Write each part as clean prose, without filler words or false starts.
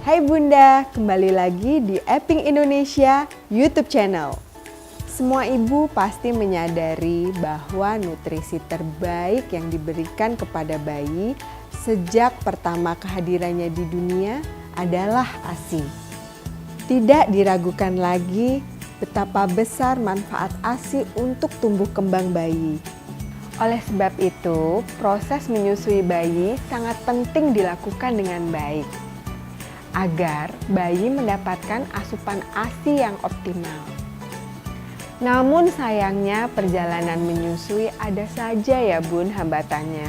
Hai Bunda, kembali lagi di Eping Indonesia YouTube channel. Semua ibu pasti menyadari bahwa nutrisi terbaik yang diberikan kepada bayi sejak pertama kehadirannya di dunia adalah ASI. Tidak diragukan lagi betapa besar manfaat ASI untuk tumbuh kembang bayi. Oleh sebab itu, proses menyusui bayi sangat penting dilakukan dengan baik agar bayi mendapatkan asupan ASI yang optimal. Namun sayangnya perjalanan menyusui ada saja ya Bun hambatannya.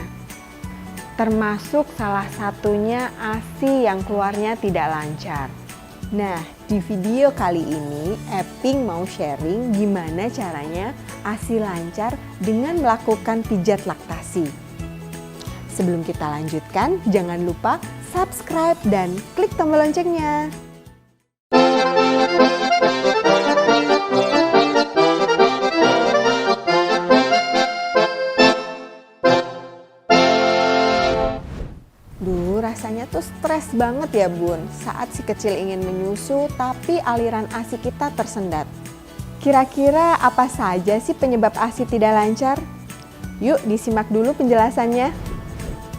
Termasuk salah satunya ASI yang keluarnya tidak lancar. Nah, di video kali ini Eping mau sharing gimana caranya ASI lancar dengan melakukan pijat laktasi. Sebelum kita lanjutkan, jangan lupa subscribe dan klik tombol loncengnya. Rasanya tuh stres banget ya Bun saat si kecil ingin menyusu tapi aliran ASI kita tersendat. Kira-kira apa saja sih penyebab ASI tidak lancar? Yuk disimak dulu penjelasannya.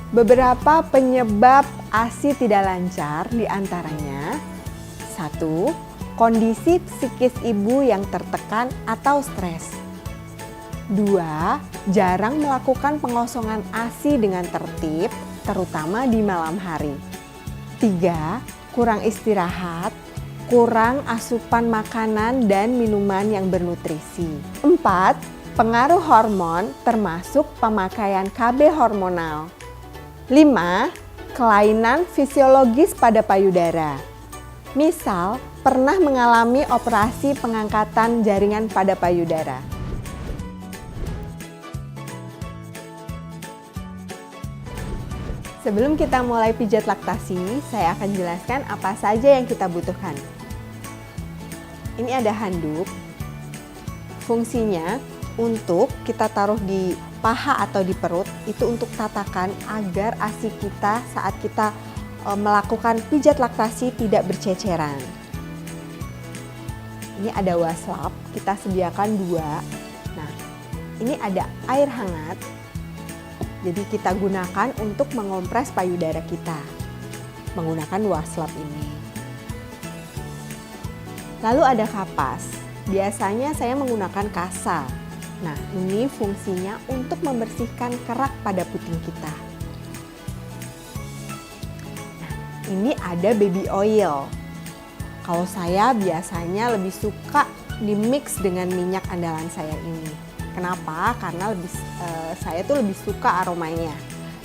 Beberapa penyebab ASI tidak lancar diantaranya 1. Kondisi psikis ibu yang tertekan atau stres. 2. Jarang melakukan pengosongan ASI dengan tertib, terutama di malam hari. 3. Kurang istirahat, kurang asupan makanan dan minuman yang bernutrisi. 4. Pengaruh hormon termasuk pemakaian KB hormonal. 5. Kelainan fisiologis pada payudara. Misal, pernah mengalami operasi pengangkatan jaringan pada payudara. Sebelum kita mulai pijat laktasi, saya akan jelaskan apa saja yang kita butuhkan. Ini ada handuk. Fungsinya untuk kita taruh di paha atau di perut, itu untuk tatakan agar ASI kita saat kita melakukan pijat laktasi tidak berceceran. Ini ada waslap, kita sediakan 2. Nah, ini ada air hangat. Jadi kita gunakan untuk mengompres payudara kita menggunakan waslap ini. Lalu ada kapas. Biasanya saya menggunakan kasa. Nah, ini fungsinya untuk membersihkan kerak pada puting kita. Nah, ini ada baby oil. Kalau saya biasanya lebih suka di-mix dengan minyak andalan saya ini. Kenapa? Karena saya tuh lebih suka aromanya.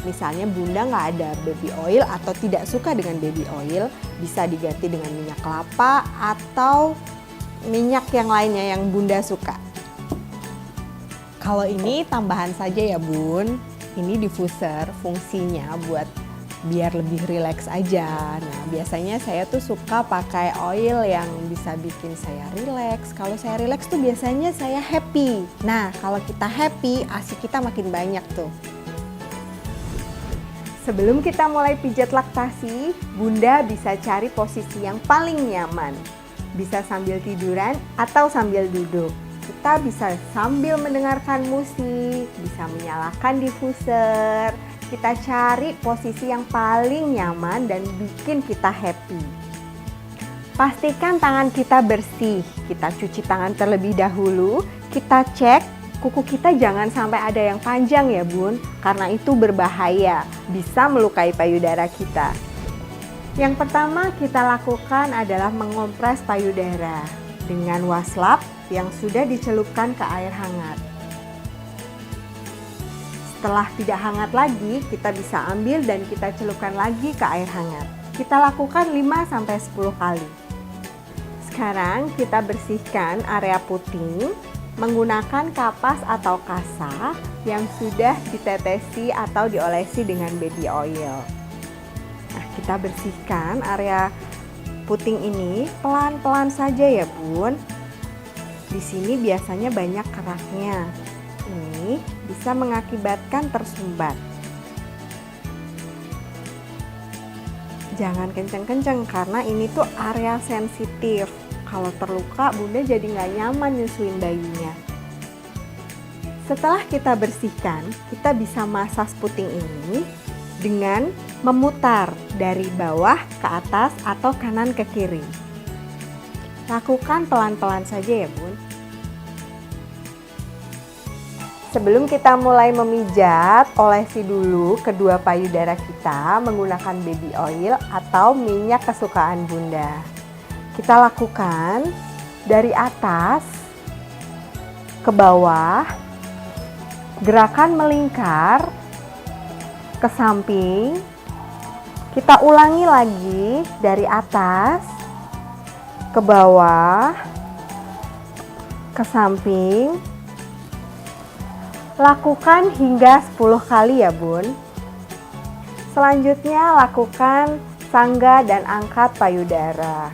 Misalnya Bunda nggak ada baby oil atau tidak suka dengan baby oil, bisa diganti dengan minyak kelapa atau minyak yang lainnya yang Bunda suka. Kalau ini tambahan saja ya Bun. Ini diffuser, fungsinya buat biar lebih rileks aja. Nah, biasanya saya tuh suka pakai oil yang bisa bikin saya rileks. Kalau saya rileks tuh biasanya saya happy. Nah, kalau kita happy, ASI kita makin banyak tuh. Sebelum kita mulai pijat laktasi, Bunda bisa cari posisi yang paling nyaman. Bisa sambil tiduran atau sambil duduk. Kita bisa sambil mendengarkan musik, bisa menyalakan diffuser. Kita cari posisi yang paling nyaman dan bikin kita happy. Pastikan tangan kita bersih. Kita cuci tangan terlebih dahulu. Kita cek kuku kita jangan sampai ada yang panjang ya Bun, karena itu berbahaya, bisa melukai payudara kita. Yang pertama kita lakukan adalah mengompres payudara dengan waslap yang sudah dicelupkan ke air hangat. Setelah tidak hangat lagi, kita bisa ambil dan kita celupkan lagi ke air hangat. Kita lakukan 5-10 kali. Sekarang kita bersihkan area puting menggunakan kapas atau kasa yang sudah ditetesi atau diolesi dengan baby oil. Nah, kita bersihkan area puting ini pelan-pelan saja ya Bun. Di sini biasanya banyak keraknya. Ini bisa mengakibatkan tersumbat. jangan kenceng-kenceng karena ini tuh area sensitif. Kalau terluka, Bunda jadi nggak nyaman nyusuin bayinya. Setelah kita bersihkan, kita bisa massage puting ini dengan memutar dari bawah ke atas atau kanan ke kiri. Lakukan pelan-pelan saja ya Bun. Sebelum kita mulai memijat, olesi dulu kedua payudara kita menggunakan baby oil atau minyak kesukaan Bunda. Kita lakukan dari atas ke bawah, gerakan melingkar ke samping. Kita ulangi lagi dari atas ke bawah, ke samping. Lakukan hingga 10 kali ya Bun. Selanjutnya lakukan sangga dan angkat payudara.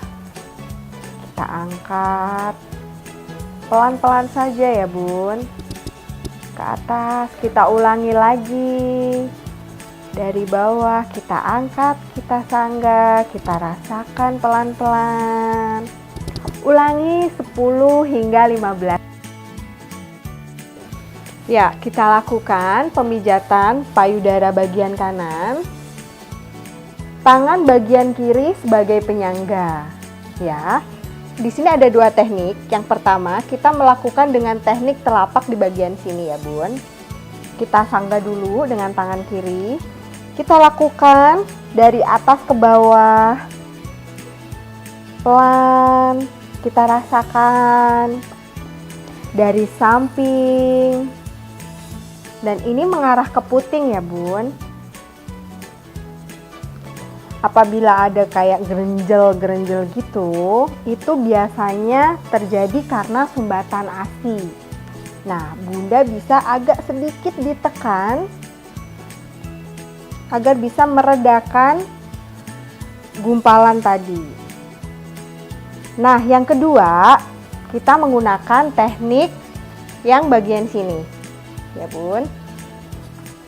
Kita angkat pelan-pelan saja ya Bun. Ke atas, kita ulangi lagi. Dari bawah kita angkat, kita sangga, kita rasakan pelan-pelan. Ulangi 10 hingga 15. Ya, kita lakukan pemijatan payudara bagian kanan. Tangan bagian kiri sebagai penyangga. Ya. Di sini ada dua teknik. Yang pertama, kita melakukan dengan teknik telapak di bagian sini ya, Bun. Kita sangga dulu dengan tangan kiri. Kita lakukan dari atas ke bawah. Pelan, kita rasakan dari samping. Dan ini mengarah ke puting ya Bun. Apabila ada kayak gerenjel-gerenjel gitu, itu biasanya terjadi karena sumbatan ASI. Nah, Bunda bisa agak sedikit ditekan agar bisa meredakan gumpalan tadi. Nah, yang kedua, kita menggunakan teknik yang bagian sini. Ya Bun,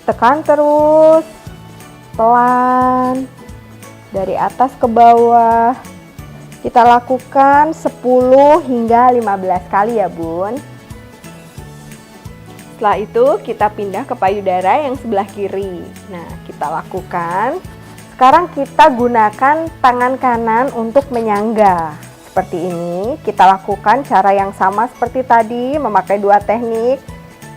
tekan terus, pelan, dari atas ke bawah. Kita lakukan 10 hingga 15 kali ya Bun. Setelah itu kita pindah ke payudara yang sebelah kiri. Nah, kita lakukan. Sekarang kita gunakan tangan kanan untuk menyangga. Seperti ini, kita lakukan cara yang sama seperti tadi, memakai dua teknik.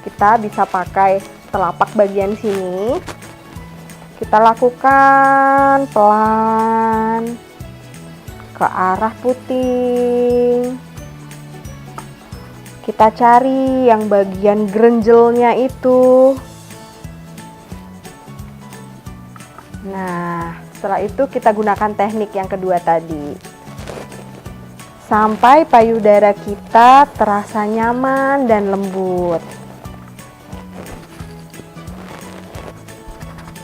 Kita bisa pakai telapak bagian sini. Kita lakukan pelan ke arah puting. Kita cari yang bagian gerenjelnya itu. Nah, setelah itu kita gunakan teknik yang kedua tadi. Sampai payudara kita terasa nyaman dan lembut.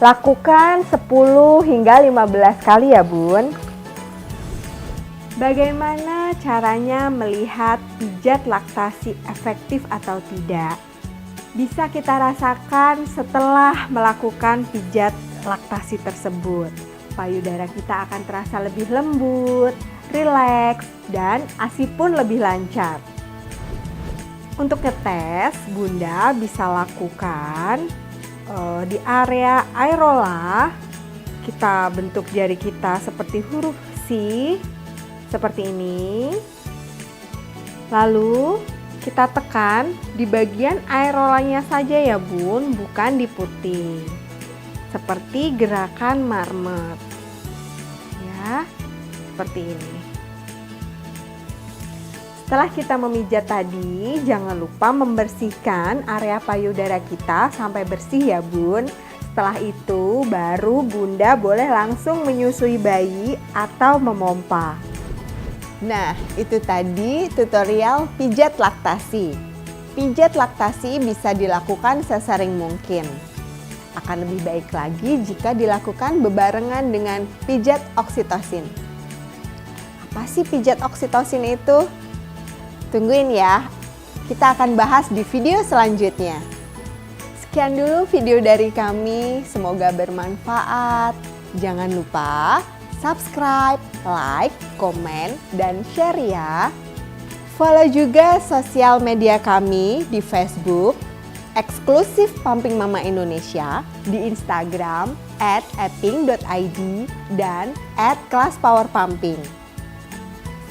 Lakukan 10 hingga 15 kali ya Bun. Bagaimana caranya melihat pijat laktasi efektif atau tidak? Bisa kita rasakan setelah melakukan pijat laktasi tersebut. Payudara kita akan terasa lebih lembut, rileks, dan ASI pun lebih lancar. Untuk ngetes, Bunda bisa lakukan di area areola. Kita bentuk jari kita seperti huruf C, seperti ini. Lalu kita tekan di bagian areolanya saja ya Bun, bukan di puting. Seperti gerakan marmer. Ya, seperti ini. Setelah kita memijat tadi, jangan lupa membersihkan area payudara kita sampai bersih ya Bun. Setelah itu baru Bunda boleh langsung menyusui bayi atau memompa. Nah, itu tadi tutorial pijat laktasi. Pijat laktasi bisa dilakukan sesering mungkin. Akan lebih baik lagi jika dilakukan bebarengan dengan pijat oksitosin. Apa sih pijat oksitosin itu? Tungguin ya, kita akan bahas di video selanjutnya. Sekian dulu video dari kami, semoga bermanfaat. Jangan lupa subscribe, like, komen, dan share ya. Follow juga sosial media kami di Facebook, eksklusif Pumping Mama Indonesia, di Instagram @eping.id dan @kelaspowerpumping.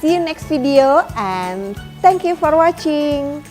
See you next video and thank you for watching.